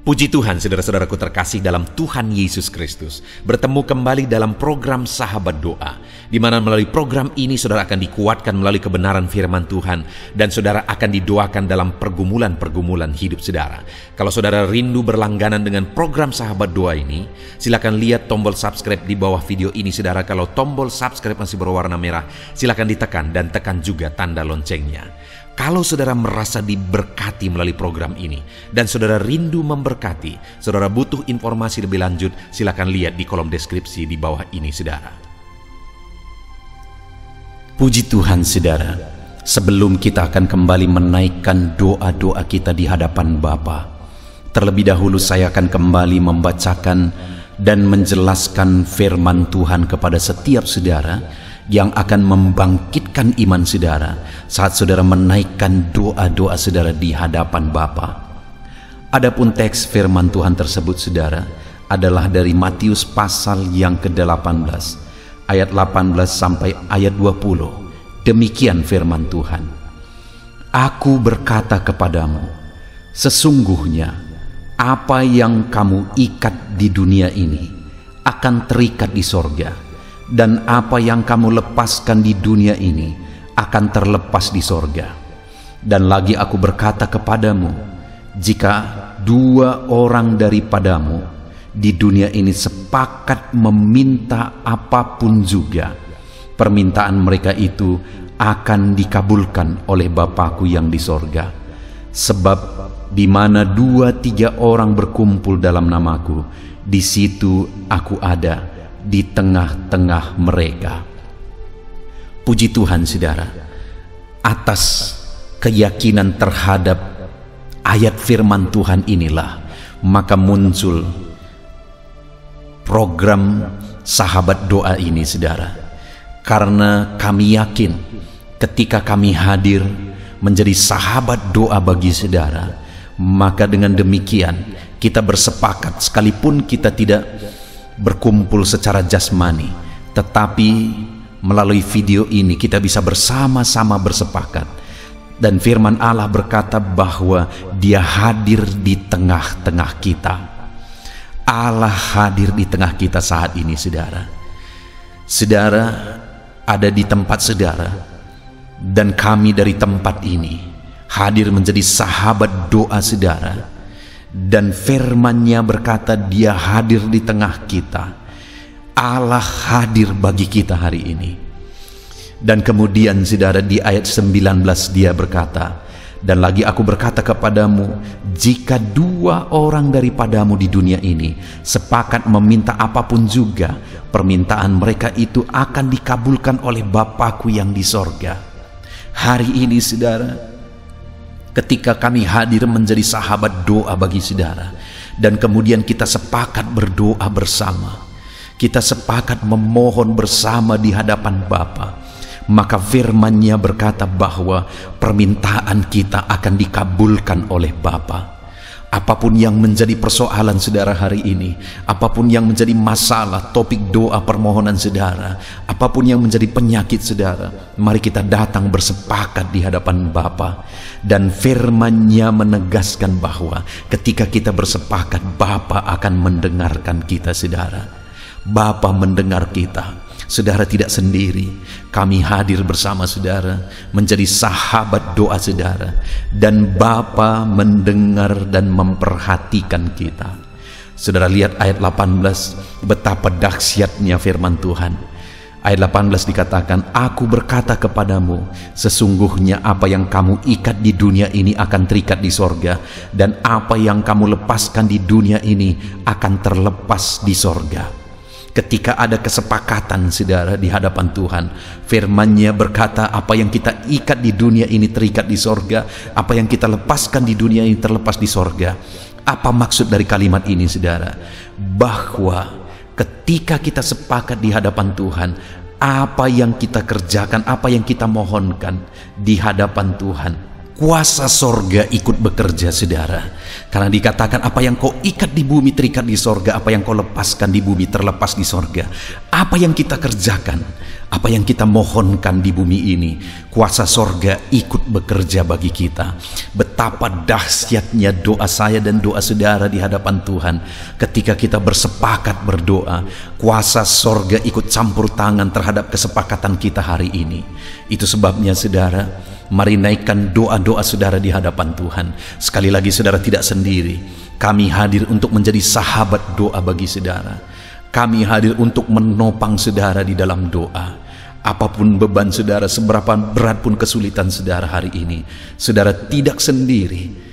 Puji Tuhan, saudara-saudaraku terkasih dalam Tuhan Yesus Kristus. Bertemu kembali dalam program Sahabat Doa, di mana melalui program ini saudara akan dikuatkan melalui kebenaran firman Tuhan, dan saudara akan didoakan dalam pergumulan-pergumulan hidup saudara. Kalau saudara rindu berlangganan dengan program Sahabat Doa ini, silakan lihat tombol subscribe di bawah video ini saudara. Kalau tombol subscribe masih berwarna merah, silakan ditekan dan tekan juga tanda loncengnya. Kalau saudara merasa diberkati melalui program ini dan saudara rindu memberkati, saudara butuh informasi lebih lanjut, silakan lihat di kolom deskripsi di bawah ini saudara. Puji Tuhan saudara, sebelum kita akan kembali menaikkan doa-doa kita di hadapan Bapa, terlebih dahulu saya akan kembali membacakan dan menjelaskan firman Tuhan kepada setiap saudara yang akan membangkitkan iman saudara saat saudara menaikkan doa-doa saudara di hadapan Bapa. Adapun teks firman Tuhan tersebut saudara adalah dari Matius pasal yang ke-18 ayat 18 sampai ayat 20. Demikian firman Tuhan. Aku berkata kepadamu, sesungguhnya apa yang kamu ikat di dunia ini akan terikat di sorga, dan apa yang kamu lepaskan di dunia ini akan terlepas di sorga. Dan lagi aku berkata kepadamu, jika dua orang daripadamu di dunia ini sepakat meminta apapun juga, permintaan mereka itu akan dikabulkan oleh Bapa-Ku yang di sorga. Sebab di mana 2-3 orang berkumpul dalam namaku, di situ aku ada di tengah-tengah mereka. Puji Tuhan saudara, atas keyakinan terhadap ayat firman Tuhan inilah maka muncul program Sahabat Doa ini saudara. Karena kami yakin ketika kami hadir menjadi sahabat doa bagi saudara, maka dengan demikian kita bersepakat, sekalipun kita tidak berkumpul secara jasmani, tetapi melalui video ini kita bisa bersama-sama bersepakat. Dan firman Allah berkata bahwa Dia hadir di tengah-tengah kita. Allah hadir di tengah kita saat ini saudara. Saudara ada di tempat saudara, dan kami dari tempat ini hadir menjadi sahabat doa saudara. Dan firman-Nya berkata Dia hadir di tengah kita. Allah hadir bagi kita hari ini. Dan kemudian saudara di ayat 19 Dia berkata, dan lagi aku berkata kepadamu, jika 2 orang daripadamu di dunia ini sepakat meminta apapun juga, permintaan mereka itu akan dikabulkan oleh Bapa-Ku yang di sorga. Hari ini saudara, ketika kami hadir menjadi sahabat doa bagi saudara, dan kemudian kita sepakat berdoa bersama, kita sepakat memohon bersama di hadapan Bapa, maka firman-Nya berkata bahwa permintaan kita akan dikabulkan oleh Bapa. Apapun yang menjadi persoalan saudara hari ini, apapun yang menjadi masalah, topik doa permohonan saudara, apapun yang menjadi penyakit saudara, mari kita datang bersepakat di hadapan Bapa. Dan firman-Nya menegaskan bahwa ketika kita bersepakat, Bapa akan mendengarkan kita saudara. Bapa mendengar kita. Saudara tidak sendiri, kami hadir bersama saudara menjadi sahabat doa saudara, dan Bapa mendengar dan memperhatikan kita. Saudara lihat ayat 18, betapa dahsyatnya firman Tuhan. Ayat 18 dikatakan, aku berkata kepadamu, sesungguhnya apa yang kamu ikat di dunia ini akan terikat di sorga, dan apa yang kamu lepaskan di dunia ini akan terlepas di sorga. Ketika ada kesepakatan saudara di hadapan Tuhan, firman-Nya berkata apa yang kita ikat di dunia ini terikat di sorga, apa yang kita lepaskan di dunia ini terlepas di sorga. Apa maksud dari kalimat ini saudara? Bahwa ketika kita sepakat di hadapan Tuhan, apa yang kita kerjakan, apa yang kita mohonkan di hadapan Tuhan, kuasa sorga ikut bekerja, saudara. Karena dikatakan apa yang kau ikat di bumi terikat di sorga, apa yang kau lepaskan di bumi terlepas di sorga. Apa yang kita kerjakan, apa yang kita mohonkan di bumi ini, kuasa sorga ikut bekerja bagi kita. Betapa dahsyatnya doa saya dan doa saudara di hadapan Tuhan ketika kita bersepakat berdoa. Kuasa sorga ikut campur tangan terhadap kesepakatan kita hari ini. Itu sebabnya saudara, mari naikkan doa-doa saudara di hadapan Tuhan. Sekali lagi saudara tidak sendiri. Kami hadir untuk menjadi sahabat doa bagi saudara. Kami hadir untuk menopang saudara di dalam doa. Apapun beban saudara, seberapa berat pun kesulitan saudara hari ini, saudara tidak sendiri.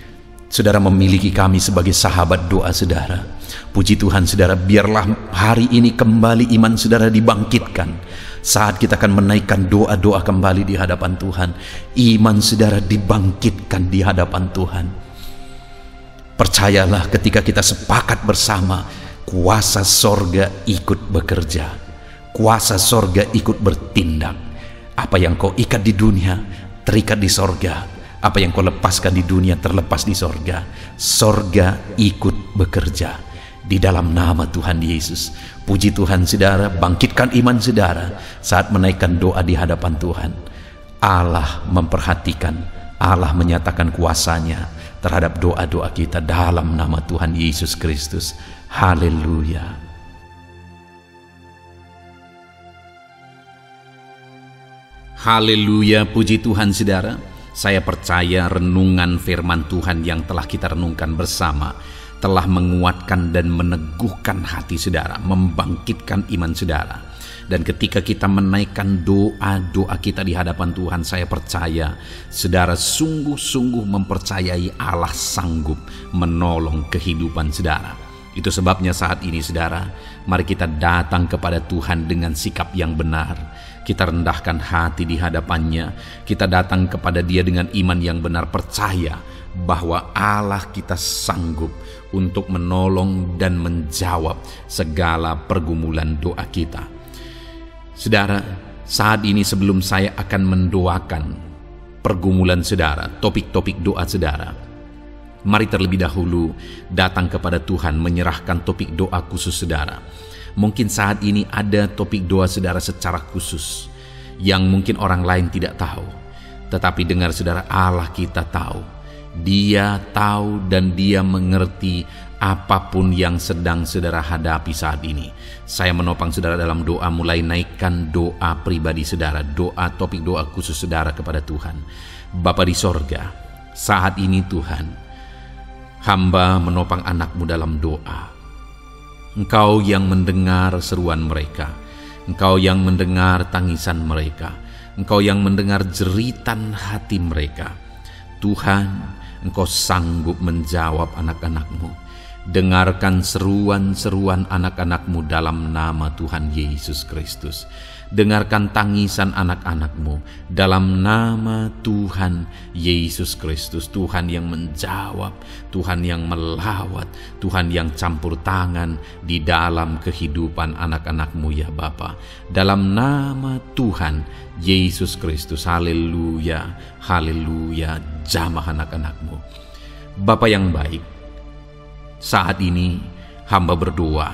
Saudara memiliki kami sebagai sahabat doa saudara. Puji Tuhan saudara, biarlah hari ini kembali iman saudara dibangkitkan. Saat kita akan menaikkan doa-doa kembali di hadapan Tuhan, iman saudara dibangkitkan di hadapan Tuhan. Percayalah, ketika kita sepakat bersama, kuasa sorga ikut bekerja. Kuasa sorga ikut bertindak. Apa yang kau ikat di dunia terikat di sorga. Apa yang kau lepaskan di dunia terlepas di sorga. Sorga ikut bekerja di dalam nama Tuhan Yesus. Puji Tuhan saudara, bangkitkan iman saudara saat menaikkan doa di hadapan Tuhan. Allah memperhatikan, Allah menyatakan kuasanya terhadap doa-doa kita dalam nama Tuhan Yesus Kristus. Haleluya. Haleluya, puji Tuhan saudara. Saya percaya renungan firman Tuhan yang telah kita renungkan bersama telah menguatkan dan meneguhkan hati saudara, membangkitkan iman saudara. Dan ketika kita menaikkan doa-doa kita di hadapan Tuhan, saya percaya saudara sungguh-sungguh mempercayai Allah sanggup menolong kehidupan saudara. Itu sebabnya saat ini saudara, mari kita datang kepada Tuhan dengan sikap yang benar. Kita rendahkan hati di hadapannya. Kita datang kepada Dia dengan iman yang benar, percaya bahwa Allah kita sanggup untuk menolong dan menjawab segala pergumulan doa kita. Saudara, saat ini sebelum saya akan mendoakan pergumulan saudara, topik-topik doa saudara, mari terlebih dahulu datang kepada Tuhan menyerahkan topik doa khusus saudara. Mungkin saat ini ada topik doa saudara secara khusus yang mungkin orang lain tidak tahu. Tetapi dengar saudara, Allah kita tahu. Dia tahu dan Dia mengerti apapun yang sedang saudara hadapi saat ini. Saya menopang saudara dalam doa, mulai naikkan doa pribadi saudara, doa topik doa khusus saudara kepada Tuhan. Bapa di sorga, saat ini Tuhan, hamba menopang anak-Mu dalam doa. Engkau yang mendengar seruan mereka, Engkau yang mendengar tangisan mereka, Engkau yang mendengar jeritan hati mereka. Tuhan, Engkau sanggup menjawab anak-anak-Mu. Dengarkan seruan-seruan anak-anak-Mu dalam nama Tuhan Yesus Kristus. Dengarkan tangisan anak-anak-Mu dalam nama Tuhan Yesus Kristus. Tuhan yang menjawab, Tuhan yang melawat, Tuhan yang campur tangan di dalam kehidupan anak-anak-Mu ya Bapa. Dalam nama Tuhan Yesus Kristus. Haleluya, haleluya. Jamah anak-anak-Mu. Bapa yang baik, saat ini hamba berdoa,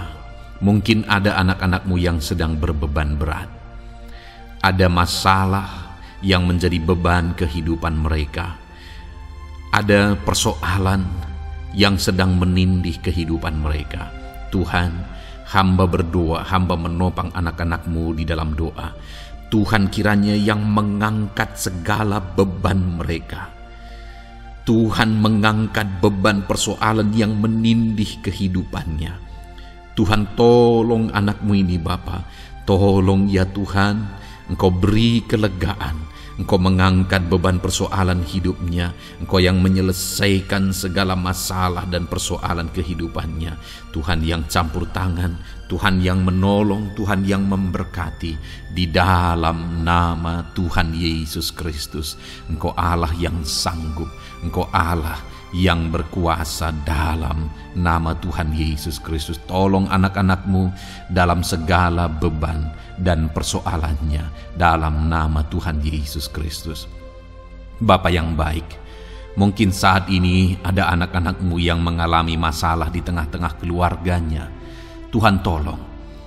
mungkin ada anak-anak-Mu yang sedang berbeban berat. Ada masalah yang menjadi beban kehidupan mereka. Ada persoalan yang sedang menindih kehidupan mereka. Tuhan, hamba berdoa, hamba menopang anak-anak-Mu di dalam doa. Tuhan kiranya yang mengangkat segala beban mereka. Tuhan mengangkat beban persoalan yang menindih kehidupannya. Tuhan, tolong anak-Mu ini Bapa. Tolong ya Tuhan, Engkau beri kelegaan. Engkau mengangkat beban persoalan hidupnya. Engkau yang menyelesaikan segala masalah dan persoalan kehidupannya. Tuhan yang campur tangan, Tuhan yang menolong, Tuhan yang memberkati. Di dalam nama Tuhan Yesus Kristus, Engkau Allah yang sanggup. Engkau Allah yang berkuasa dalam nama Tuhan Yesus Kristus. Tolong anak-anak-Mu dalam segala beban dan persoalannya dalam nama Tuhan Yesus Kristus. Bapa yang baik, Mungkin saat ini ada anak-anak-Mu yang mengalami masalah di tengah-tengah keluarganya. Tuhan tolong,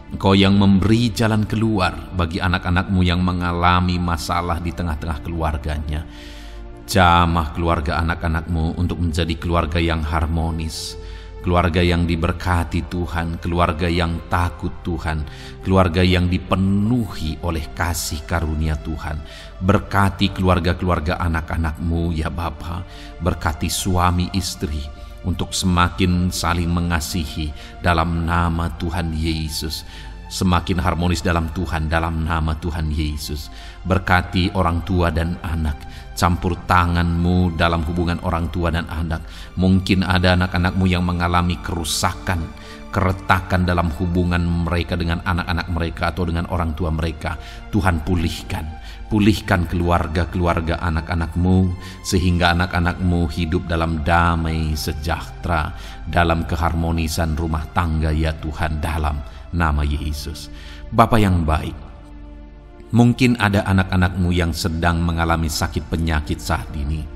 Engkau yang memberi jalan keluar bagi anak-anak-Mu yang mengalami masalah di tengah-tengah keluarganya. Jamah keluarga anak-anak-Mu untuk menjadi keluarga yang harmonis, keluarga yang diberkati Tuhan, keluarga yang takut Tuhan, keluarga yang dipenuhi oleh kasih karunia Tuhan. Berkati keluarga-keluarga anak-anak-Mu ya Bapa, berkati suami istri untuk semakin saling mengasihi dalam nama Tuhan Yesus, semakin harmonis dalam Tuhan dalam nama Tuhan Yesus. Berkati orang tua dan anak, campur tangan-Mu dalam hubungan orang tua dan anak. Mungkin ada anak-anak-Mu yang mengalami kerusakan, keretakan dalam hubungan mereka dengan anak-anak mereka atau dengan orang tua mereka. Tuhan pulihkan keluarga-keluarga anak-anak-Mu, sehingga anak-anak-Mu hidup dalam damai sejahtera, dalam keharmonisan rumah tangga ya Tuhan, dalam nama Yesus. Bapa yang baik, mungkin ada anak-anak-Mu yang sedang mengalami sakit penyakit saat ini.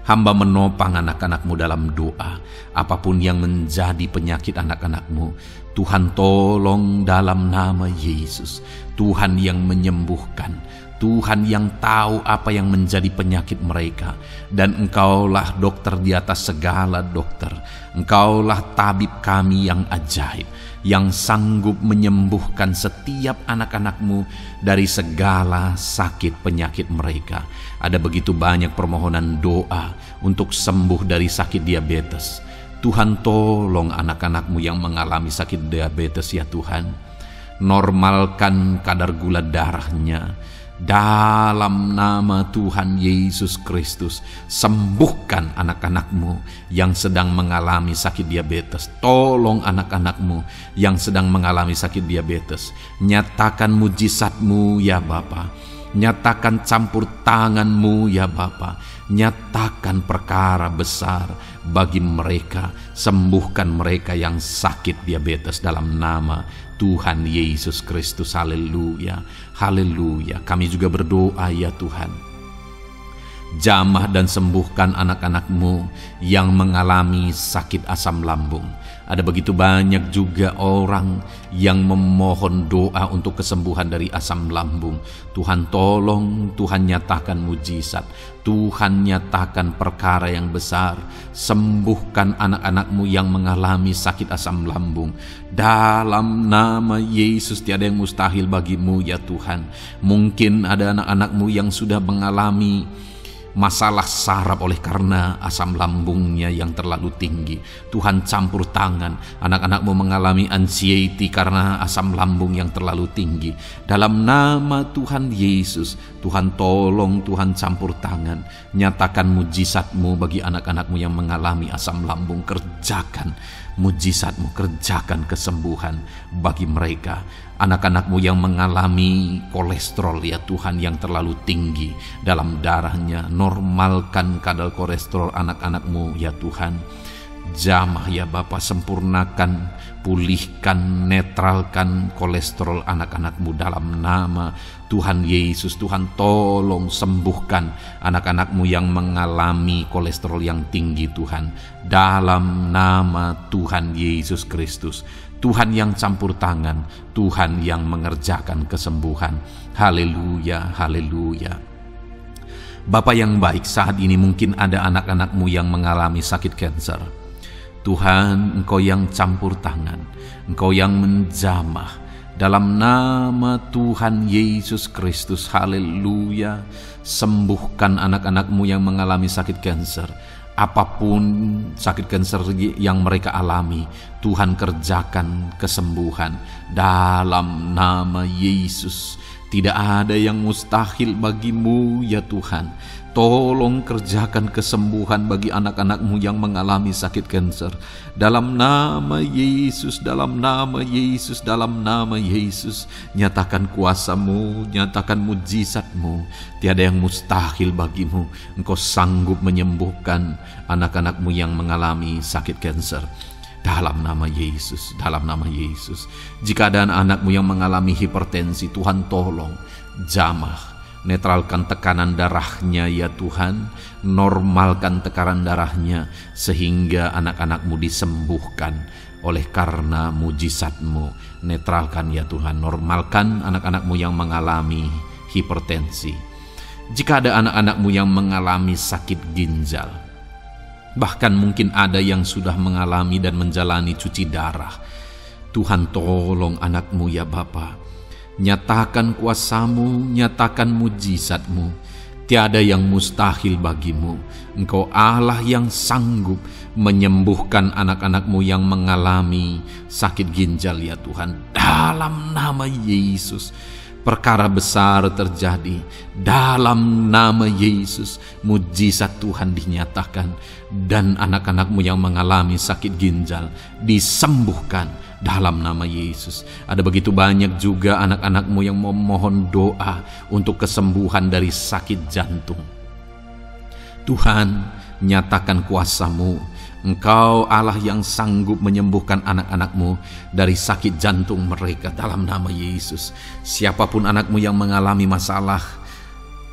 Hamba menopang anak-anak-Mu dalam doa. Apapun yang menjadi penyakit anak-anak-Mu, Tuhan tolong dalam nama Yesus. Tuhan yang menyembuhkan, Tuhan yang tahu apa yang menjadi penyakit mereka. Dan Engkaulah dokter di atas segala dokter. Engkaulah tabib kami yang ajaib, yang sanggup menyembuhkan setiap anak-anak-Mu dari segala sakit penyakit mereka. Ada begitu banyak permohonan doa untuk sembuh dari sakit diabetes. Tuhan tolong anak-anak-Mu yang mengalami sakit diabetes ya Tuhan. Normalkan kadar gula darahnya. Dalam nama Tuhan Yesus Kristus, sembuhkan anak-anak-Mu yang sedang mengalami sakit diabetes. Tolong anak-anak-Mu yang sedang mengalami sakit diabetes. Nyatakan mujizat-Mu ya Bapa. Nyatakan campur tangan-Mu ya Bapa. Nyatakan perkara besar bagi mereka. Sembuhkan mereka yang sakit diabetes dalam nama Tuhan Yesus Kristus. Haleluya, haleluya. Kami juga berdoa ya Tuhan, jamah dan sembuhkan anak-anak-Mu yang mengalami sakit asam lambung. Ada begitu banyak juga orang yang memohon doa untuk kesembuhan dari asam lambung. Tuhan tolong, Tuhan nyatakan mujizat, Tuhan nyatakan perkara yang besar. Sembuhkan anak-anak-Mu yang mengalami sakit asam lambung. Dalam nama Yesus, tiada yang mustahil bagi-Mu ya Tuhan. Mungkin ada anak-anak-Mu yang sudah mengalami masalah saraf oleh karena asam lambungnya yang terlalu tinggi. Tuhan campur tangan. Anak-anak-Mu mengalami anxiety karena asam lambung yang terlalu tinggi. Dalam nama Tuhan Yesus, Tuhan tolong, Tuhan campur tangan. Nyatakan mujizat-Mu bagi anak-anak-Mu yang mengalami asam lambung. Kerjakan mujizat-Mu, kerjakan kesembuhan bagi mereka. Anak-anak-Mu yang mengalami kolesterol ya Tuhan yang terlalu tinggi dalam darahnya, normalkan kadar kolesterol anak-anak-Mu ya Tuhan. Jamah ya Bapa, sempurnakan, pulihkan, netralkan kolesterol anak-anak-Mu dalam nama Tuhan Yesus. Tuhan tolong sembuhkan anak-anak-Mu yang mengalami kolesterol yang tinggi Tuhan, dalam nama Tuhan Yesus Kristus. Tuhan yang campur tangan, Tuhan yang mengerjakan kesembuhan. Haleluya, haleluya. Bapa yang baik, saat ini mungkin ada anak-anak-Mu yang mengalami sakit kanker. Tuhan, Engkau yang campur tangan, Engkau yang menjamah. Dalam nama Tuhan Yesus Kristus, haleluya. Sembuhkan anak-anak-Mu yang mengalami sakit kanker. Apapun sakit kanker yang mereka alami, Tuhan kerjakan kesembuhan dalam nama Yesus. Tidak ada yang mustahil bagi-Mu ya Tuhan. Tolong kerjakan kesembuhan bagi anak-anak-Mu yang mengalami sakit kanker. Dalam nama Yesus, dalam nama Yesus, dalam nama Yesus. Nyatakan kuasa-Mu, nyatakan mujizat-Mu. Tiada yang mustahil bagi-Mu. Engkau sanggup menyembuhkan anak-anak-Mu yang mengalami sakit kanker. Dalam nama Yesus, dalam nama Yesus. Jika ada anak-anak-Mu yang mengalami hipertensi, Tuhan tolong jamah Netralkan tekanan darahnya ya Tuhan, normalkan tekanan darahnya sehingga anak-anak-Mu disembuhkan oleh karena mujizat-Mu. Netralkan ya Tuhan, normalkan anak-anak-Mu yang mengalami hipertensi. Jika ada anak-anak-Mu yang mengalami sakit ginjal, bahkan mungkin ada yang sudah mengalami dan menjalani cuci darah, Tuhan tolong anak-Mu ya Bapa. Nyatakan kuasa-Mu, nyatakan mujizat-Mu. Tiada yang mustahil bagi-Mu. Engkau Allah yang sanggup menyembuhkan anak-anak-Mu yang mengalami sakit ginjal ya Tuhan. Dalam nama Yesus, perkara besar terjadi. Dalam nama Yesus, mujizat Tuhan dinyatakan. Dan anak-anak-Mu yang mengalami sakit ginjal disembuhkan dalam nama Yesus. Ada begitu banyak juga anak-anak-Mu yang memohon doa untuk kesembuhan dari sakit jantung. Tuhan, nyatakan kuasa-Mu. Engkau Allah yang sanggup menyembuhkan anak-anak-Mu dari sakit jantung mereka dalam nama Yesus. Siapapun anak-Mu yang mengalami masalah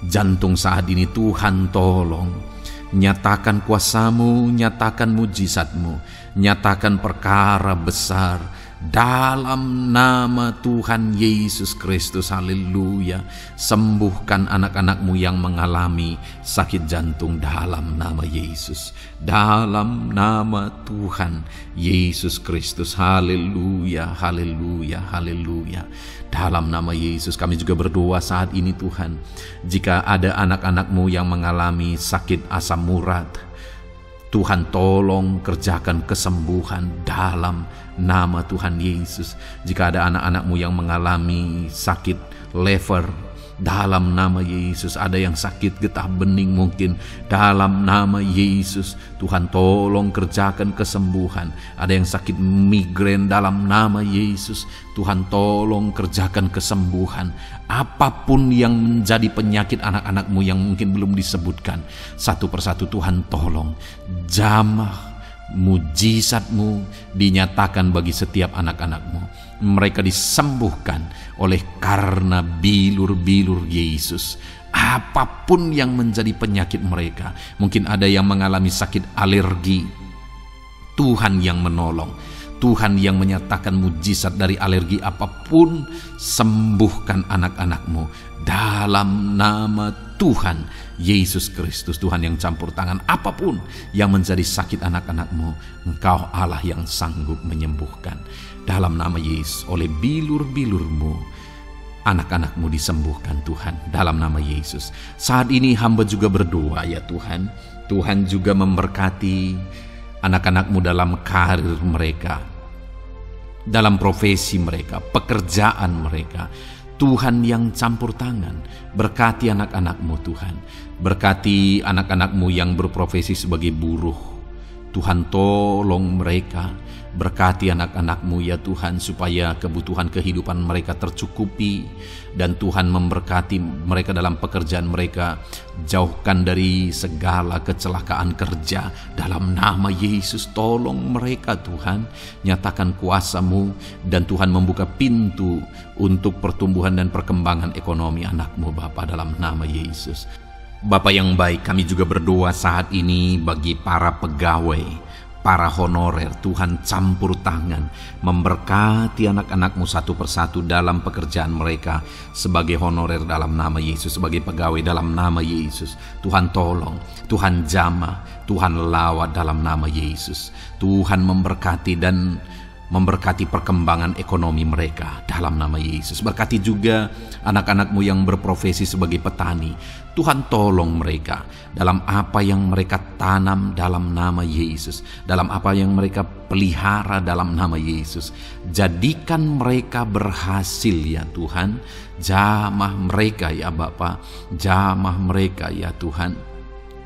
jantung saat ini, Tuhan tolong. Nyatakan kuasa-Mu, nyatakan mujizat-Mu, nyatakan perkara besar dalam nama Tuhan Yesus Kristus. Haleluya. Sembuhkan anak-anak-Mu yang mengalami sakit jantung dalam nama Yesus. Dalam nama Tuhan Yesus Kristus. Haleluya, haleluya, haleluya. Dalam nama Yesus kami juga berdoa saat ini Tuhan. Jika ada anak-anak-Mu yang mengalami sakit asam urat, Tuhan tolong kerjakan kesembuhan dalam nama Tuhan Yesus. Jika ada anak-anak-Mu yang mengalami sakit liver, dalam nama Yesus. Ada yang sakit getah bening mungkin, dalam nama Yesus Tuhan tolong kerjakan kesembuhan. Ada yang sakit migrain, dalam nama Yesus Tuhan tolong kerjakan kesembuhan. Apapun yang menjadi penyakit anak-anak-Mu yang mungkin belum disebutkan, satu persatu Tuhan tolong. Jamah mujizat-Mu dinyatakan bagi setiap anak-anak-Mu. Mereka disembuhkan oleh karena bilur-bilur Yesus. Apapun yang menjadi penyakit mereka, mungkin ada yang mengalami sakit alergi, Tuhan yang menolong. Tuhan yang menyatakan mujizat dari alergi apapun, sembuhkan anak-anak-Mu dalam nama Tuhan Yesus Kristus. Tuhan yang campur tangan apapun yang menjadi sakit anak-anak-Mu, Engkau Allah yang sanggup menyembuhkan. Dalam nama Yesus, oleh bilur-bilur-Mu anak-anak-Mu disembuhkan Tuhan, dalam nama Yesus. Saat ini hamba juga berdoa ya Tuhan, Tuhan juga memberkati anak-anak-Mu dalam karir mereka, dalam profesi mereka, pekerjaan mereka. Tuhan yang campur tangan, berkati anak-anak-Mu Tuhan. Berkati anak-anak-Mu yang berprofesi sebagai buruh, Tuhan tolong mereka. Berkati anak-anak-Mu ya Tuhan, supaya kebutuhan kehidupan mereka tercukupi. Dan Tuhan memberkati mereka dalam pekerjaan mereka. Jauhkan dari segala kecelakaan kerja dalam nama Yesus. Tolong mereka Tuhan, nyatakan kuasa-Mu. Dan Tuhan membuka pintu untuk pertumbuhan dan perkembangan ekonomi anak-Mu Bapa, dalam nama Yesus. Bapa yang baik, kami juga berdoa saat ini bagi para pegawai, para honorer. Tuhan campur tangan, memberkati anak-anak-Mu satu persatu dalam pekerjaan mereka sebagai honorer dalam nama Yesus, sebagai pegawai dalam nama Yesus. Tuhan tolong, Tuhan jamah, Tuhan lawat dalam nama Yesus. Tuhan memberkati dan memberkati perkembangan ekonomi mereka dalam nama Yesus. Berkati juga anak-anak-Mu yang berprofesi sebagai petani. Tuhan tolong mereka dalam apa yang mereka tanam dalam nama Yesus, dalam apa yang mereka pelihara dalam nama Yesus. Jadikan mereka berhasil ya Tuhan. Jamah mereka ya Bapa, jamah mereka ya Tuhan.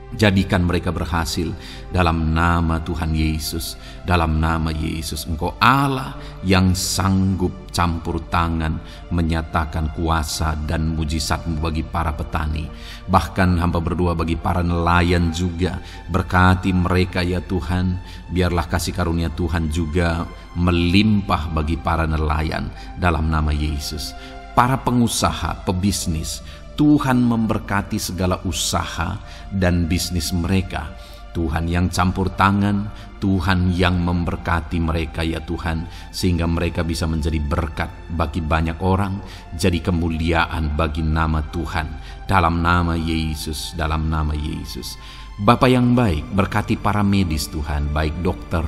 Jadikan mereka berhasil dalam nama Tuhan Yesus. Dalam nama Yesus, Engkau Allah yang sanggup campur tangan menyatakan kuasa dan mujizat-Mu bagi para petani. Bahkan hamba berdoa bagi para nelayan juga. Berkati mereka ya Tuhan. Biarlah kasih karunia Tuhan juga melimpah bagi para nelayan dalam nama Yesus. Para pengusaha, pebisnis, Tuhan memberkati segala usaha dan bisnis mereka. Tuhan yang campur tangan, Tuhan yang memberkati mereka ya Tuhan, sehingga mereka bisa menjadi berkat bagi banyak orang, jadi kemuliaan bagi nama Tuhan. Dalam nama Yesus, dalam nama Yesus. Bapa yang baik, berkati para medis Tuhan, baik dokter,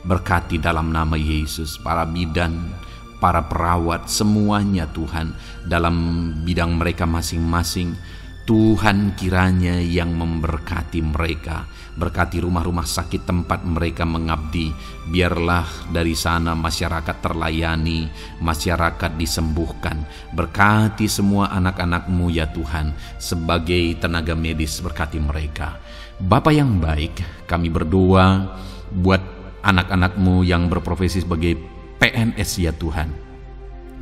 berkati dalam nama Yesus, para bidan, para perawat, semuanya Tuhan, dalam bidang mereka masing-masing. Tuhan kiranya yang memberkati mereka, berkati rumah-rumah sakit tempat mereka mengabdi. Biarlah dari sana masyarakat terlayani, masyarakat disembuhkan. Berkati semua anak-anak-Mu ya Tuhan, sebagai tenaga medis berkati mereka. Bapa yang baik, kami berdoa buat anak-anak-Mu yang berprofesi sebagai PNS ya Tuhan.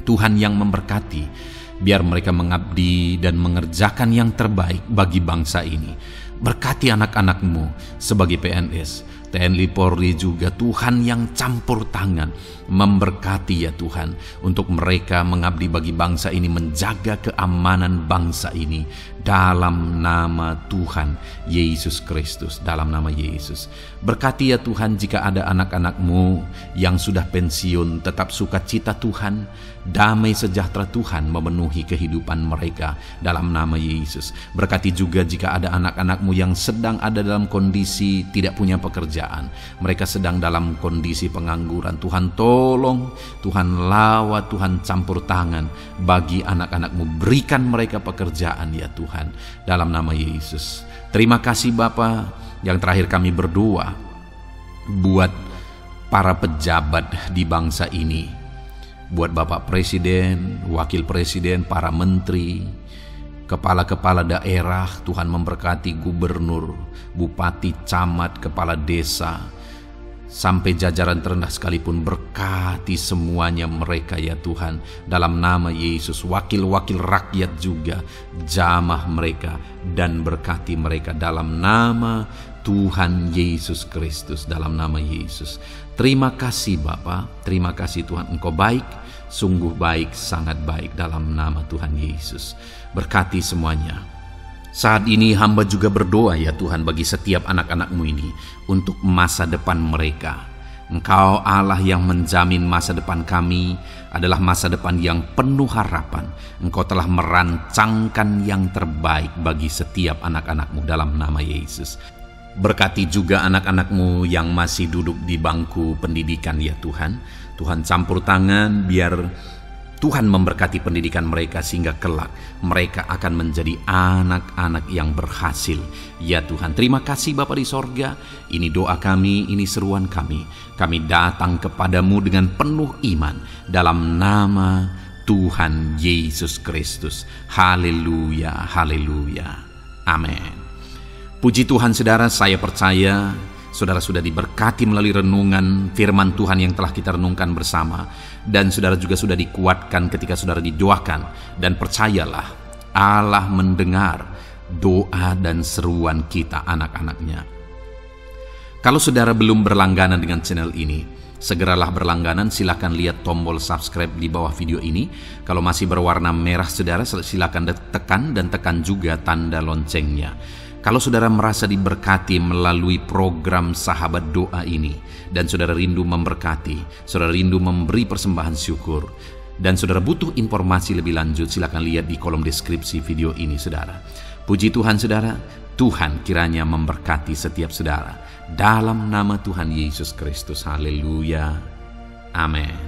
Tuhan yang memberkati, biar mereka mengabdi dan mengerjakan yang terbaik bagi bangsa ini. Berkati anak-anak-Mu sebagai PNS, TNI Polri juga, Tuhan yang campur tangan, memberkati ya Tuhan, untuk mereka mengabdi bagi bangsa ini, menjaga keamanan bangsa ini, dalam nama Tuhan Yesus Kristus, dalam nama Yesus. Berkati ya Tuhan, jika ada anak-anak-Mu yang sudah pensiun, tetap sukacita Tuhan, damai sejahtera Tuhan memenuhi kehidupan mereka, dalam nama Yesus. Berkati juga jika ada anak-anak-Mu yang sedang ada dalam kondisi tidak punya pekerjaan, mereka sedang dalam kondisi pengangguran. Tuhan tolong, Tuhan lawat, Tuhan campur tangan bagi anak-anak-Mu, berikan mereka pekerjaan ya Tuhan, dalam nama Yesus. Terima kasih Bapa. Yang terakhir kami berdoa buat para pejabat di bangsa ini, buat Bapak Presiden, Wakil Presiden, para menteri, kepala-kepala daerah. Tuhan memberkati gubernur, bupati, camat, kepala desa, sampai jajaran terendah sekalipun. Berkati semuanya mereka ya Tuhan, dalam nama Yesus. Wakil-wakil rakyat juga, jamah mereka, dan berkati mereka dalam nama Tuhan Yesus Kristus, dalam nama Yesus. Terima kasih Bapa, terima kasih Tuhan, Engkau baik, sungguh baik, sangat baik, dalam nama Tuhan Yesus. Berkati semuanya. Saat ini hamba juga berdoa ya Tuhan bagi setiap anak-anak-Mu ini, untuk masa depan mereka. Engkau Allah yang menjamin masa depan kami adalah masa depan yang penuh harapan. Engkau telah merancangkan yang terbaik bagi setiap anak-anak-Mu, dalam nama Yesus. Berkati juga anak-anak-Mu yang masih duduk di bangku pendidikan ya Tuhan. Tuhan campur tangan, biar Tuhan memberkati pendidikan mereka, sehingga kelak mereka akan menjadi anak-anak yang berhasil ya Tuhan. Terima kasih Bapa di sorga. Ini doa kami, ini seruan kami. Kami datang kepadamu dengan penuh iman, dalam nama Tuhan Yesus Kristus. Haleluya, haleluya, amin. Puji Tuhan saudara, saya percaya saudara sudah diberkati melalui renungan firman Tuhan yang telah kita renungkan bersama. Dan saudara juga sudah dikuatkan ketika saudara didoakan. Dan percayalah, Allah mendengar doa dan seruan kita, anak-anaknya. Kalau saudara belum berlangganan dengan channel ini, segeralah berlangganan. Silakan lihat tombol subscribe di bawah video ini. Kalau masih berwarna merah saudara, silakan tekan, dan tekan juga tanda loncengnya. Kalau saudara merasa diberkati melalui program Sahabat Doa ini, dan saudara rindu memberkati, saudara rindu memberi persembahan syukur, dan saudara butuh informasi lebih lanjut, silakan lihat di kolom deskripsi video ini saudara. Puji Tuhan saudara, Tuhan kiranya memberkati setiap saudara, dalam nama Tuhan Yesus Kristus. Haleluya, amin.